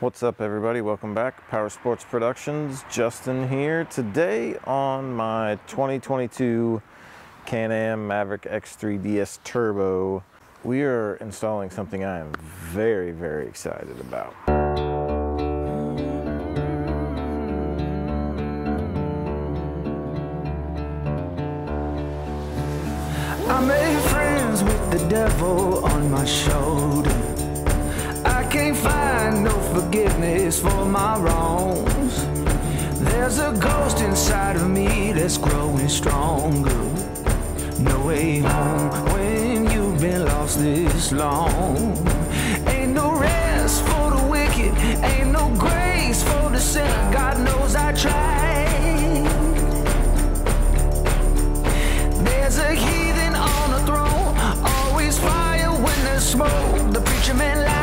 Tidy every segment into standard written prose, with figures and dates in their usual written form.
What's up, everybody? Welcome back. Powersports Productions, Justin here. Today on my 2022 Can-Am Maverick X3 DS Turbo, we are installing something I am very, very excited about. I made friends with the devil on my shoulder. I can't find no forgiveness for my wrongs. There's a ghost inside of me that's growing stronger. No way home when you've been lost this long. Ain't no rest for the wicked, ain't no grace for the sinner. God knows I tried. There's a heathen on the throne, always fire when there's smoke. The preacher man lied.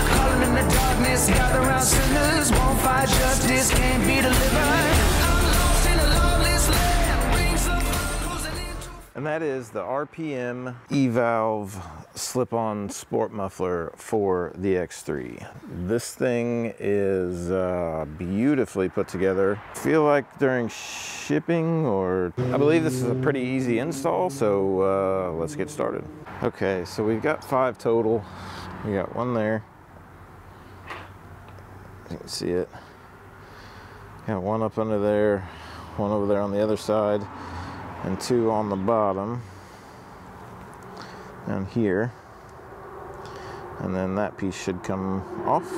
Calling in the darkness, gather around sinners, won't fight justice, can't be delivered. I'm lost in a loveless land, bring some cruising into. And that is the RPM E-Valve slip-on sport muffler for the X3. This thing is beautifully put together. I feel like during shipping, or I believe this is a pretty easy install, so let's get started. Okay, so we've got 5 total. We got one there. You can see it. Got one up under there, one over there on the other side, and 2 on the bottom down here, and then that piece should come off.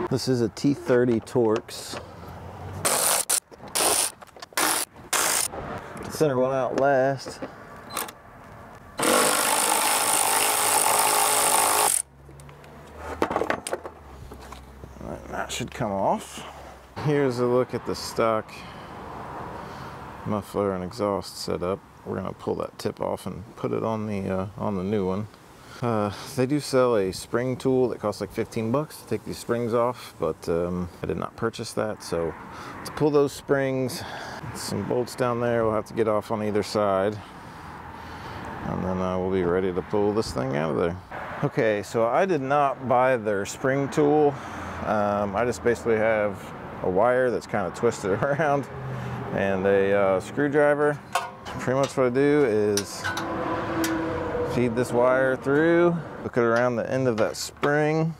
This is a T30 Torx. Center one out last. That should come off. Here's a look at the stock muffler and exhaust setup. We're gonna pull that tip off and put it on the new one. They do sell a spring tool that costs like 15 bucks to take these springs off, but I did not purchase that. So to pull those springs, some bolts down there we'll have to get off on either side, and then we'll be ready to pull this thing out of there. Okay, so I did not buy their spring tool. I just basically have a wire that's kind of twisted around and a screwdriver. Pretty much what I do is feed this wire through, hook it around the end of that spring,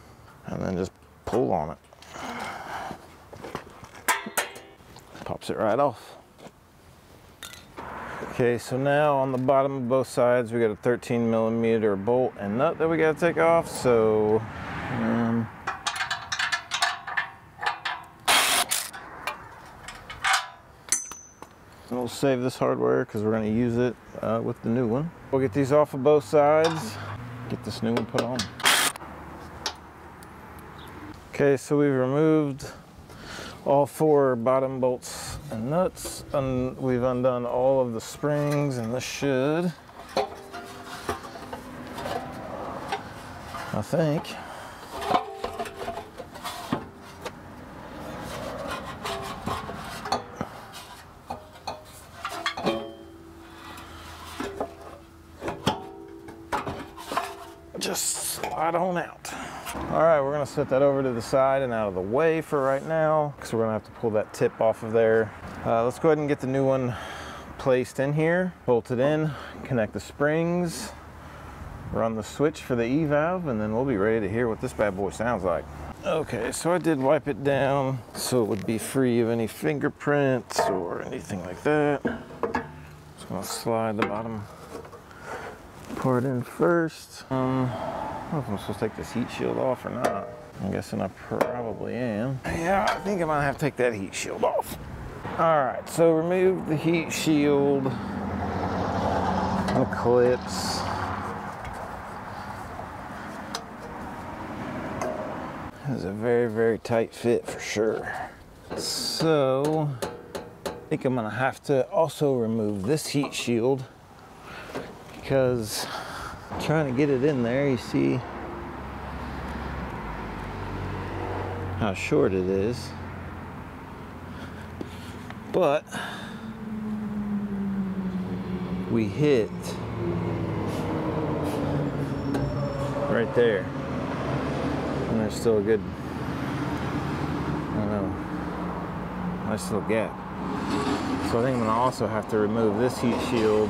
and then just pull on it. Pops it right off. Okay, so now on the bottom of both sides we got a 13mm bolt and nut that we got to take off. So we'll save this hardware because we're going to use it with the new one. We'll get these off of both sides, get this new one put on. Okay, so we've removed all 4 bottom bolts and nuts, and we've undone all of the springs, and this should, I think, just slide on out. All right, we're gonna set that over to the side and out of the way for right now, because we're gonna have to pull that tip off of there. Let's go ahead and get the new one placed in here, bolt it in, connect the springs, run the switch for the E-valve, and then we'll be ready to hear what this bad boy sounds like. Okay, so I did wipe it down so it would be free of any fingerprints or anything like that. Just gonna slide the bottom part in first. I don't know if I'm supposed to take this heat shield off or not. I'm guessing I probably am. Yeah, I think I might have to take that heat shield off. All right, so remove the heat shield and clips. This is a very, very tight fit for sure. So I think I'm gonna have to also remove this heat shield, because trying to get it in there, you see how short it is. But we hit right there. And there's still a good, I don't know, nice little gap. So I think I'm gonna also have to remove this heat shield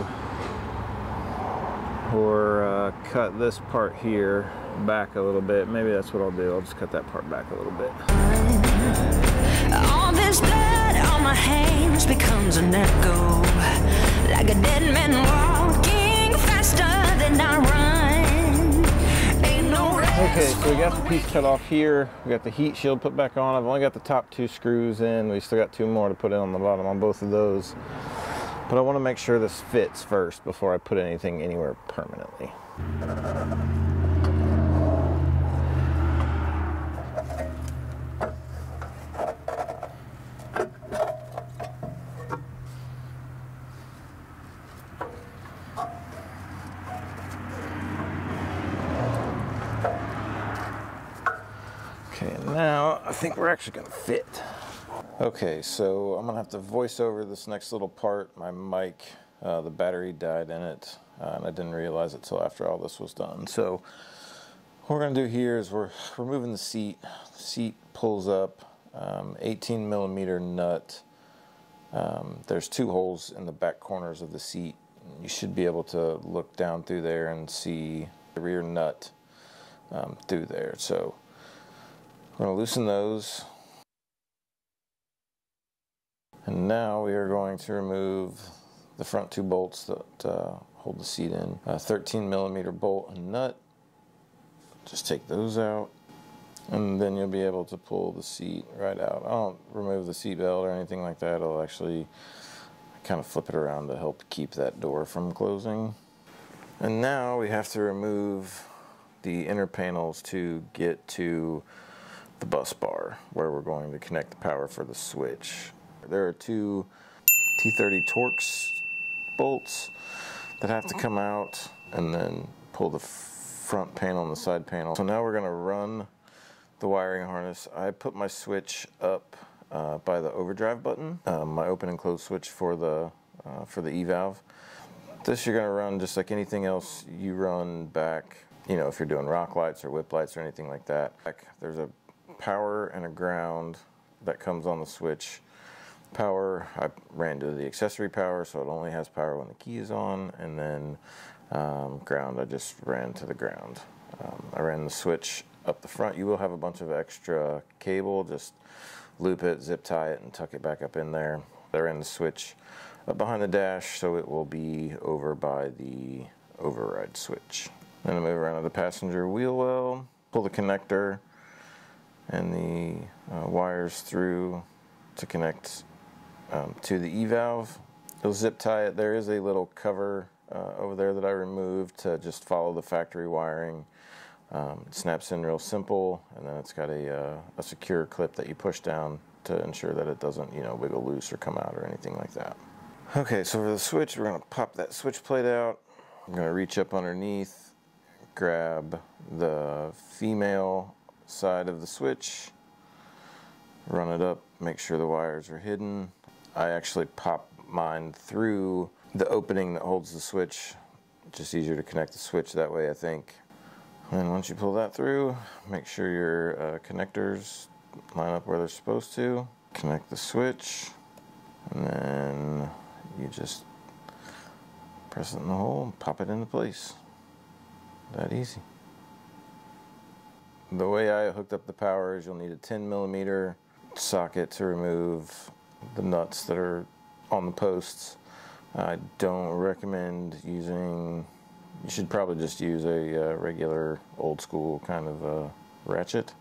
or cut this part here back a little bit. Maybe that's what I'll do. I'll just cut that part back a little bit. All this blood on my hands becomes an echo, like a dead man walking faster than I run. Ain't no rest. Okay, so we got the piece cut off here. We got the heat shield put back on. I've only got the top 2 screws in. We still got 2 more to put in on the bottom on both of those. But I want to make sure this fits first before I put anything anywhere permanently. Okay, now I think we're actually going to fit. Okay, so I'm going to have to voice over this next little part. My mic, the battery died in it, and I didn't realize it till after all this was done. So what we're going to do here is we're removing the seat. The seat pulls up, 18 millimeter nut. There's 2 holes in the back corners of the seat. You should be able to look down through there and see the rear nut through there. So we're going to loosen those. And now we are going to remove the front 2 bolts that hold the seat in. A 13 millimeter bolt and nut. Just take those out. And then you'll be able to pull the seat right out. I don't remove the seat belt or anything like that. I'll actually kind of flip it around to help keep that door from closing. And now we have to remove the inner panels to get to the bus bar where we're going to connect the power for the switch. There are 2 T30 Torx bolts that have to come out and then pull the front panel and the side panel. So now we're going to run the wiring harness. I put my switch up by the overdrive button, my open and close switch for the E-valve. This you're going to run just like anything else you run back, you know, if you're doing rock lights or whip lights or anything like that. There's a power and a ground that comes on the switch. Power, I ran to the accessory power, so it only has power when the key is on, and then ground, I just ran to the ground. I ran the switch up the front. You will have a bunch of extra cable, just loop it, zip tie it, and tuck it back up in there. I ran the switch up behind the dash, so it will be over by the override switch. Then I move around to the passenger wheel well, pull the connector and the wires through to connect to the E-valve. You'll zip tie it. There is a little cover over there that I removed to just follow the factory wiring. It snaps in real simple, and then it's got a secure clip that you push down to ensure that it doesn't, you know, wiggle loose or come out or anything like that. Okay, so for the switch, we're going to pop that switch plate out. I'm going to reach up underneath, grab the female side of the switch, run it up, make sure the wires are hidden. I actually pop mine through the opening that holds the switch. Just easier to connect the switch that way, I think. And once you pull that through, make sure your connectors line up where they're supposed to. Connect the switch, and then you just press it in the hole and pop it into place. That easy. The way I hooked up the power is you'll need a 10 millimeter socket to remove the nuts that are on the posts. I don't recommend using, you should probably just use a regular old school kind of ratchet.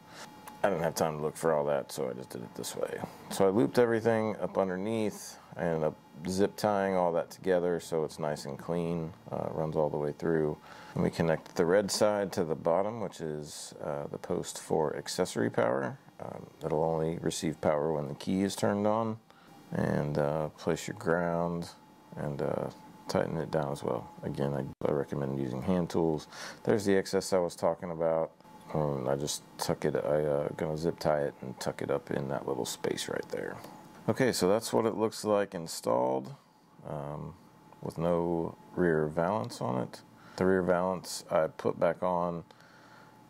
I didn't have time to look for all that, so I just did it this way. So I looped everything up underneath. I ended up zip tying all that together so it's nice and clean, runs all the way through. And we connect the red side to the bottom, which is the post for accessory power. It'll only receive power when the key is turned on. And place your ground and tighten it down as well. Again, I recommend using hand tools. There's the excess I was talking about. I just tuck it, I'm gonna zip tie it and tuck it up in that little space right there. Okay, so that's what it looks like installed with no rear valance on it. The rear valance I put back on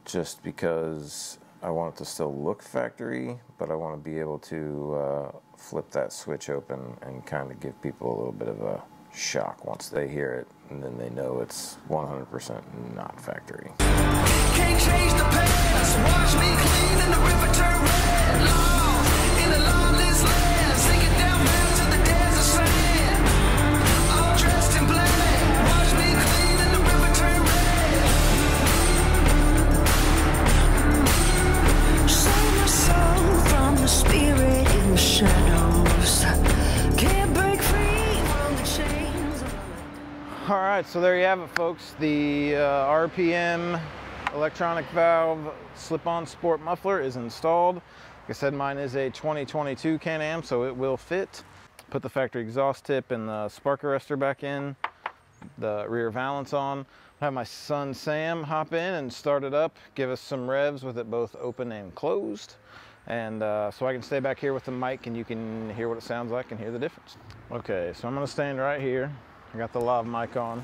just because I want it to still look factory, but I want to be able to flip that switch open and kind of give people a little bit of a shock once they hear it, and then they know it's 100% not factory. Can't change the past. Watch me clean and the river turn red. Lost in the lawless land, sinking down bound to the desert sand. All dressed in black. Watch me clean and the river turn red. Save my soul from the spirit in the shadows. Can't break free from the chains. All right, so there you have it, folks. The RPM electronic valve slip-on sport muffler is installed. Like I said, mine is a 2022 Can-Am, so it will fit. Put the factory exhaust tip and the spark arrestor back in, the rear valance on. I have my son Sam hop in and start it up, give us some revs with it both open and closed. And so I can stay back here with the mic and you can hear what it sounds like and hear the difference. Okay, so I'm gonna stand right here. I got the lav mic on.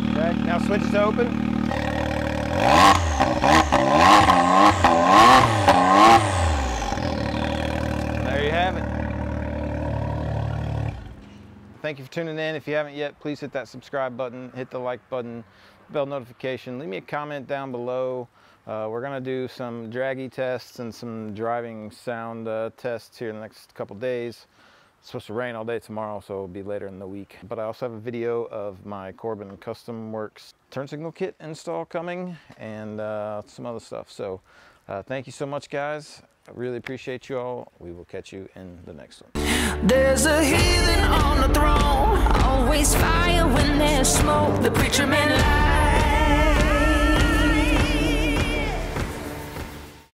Okay, now switch it to open. There you have it. Thank you for tuning in. If you haven't yet, please hit that subscribe button, hit the like button, bell notification. Leave me a comment down below. We're gonna do some draggy tests and some driving sound tests here in the next couple days. It's supposed to rain all day tomorrow, so it'll be later in the week. But I also have a video of my Corbin Custom Works turn signal kit install coming and some other stuff. So thank you so much, guys. I really appreciate you all. We will catch you in the next one. There's a heathen on the throne, always fire when there's smoke. The preacher man lies.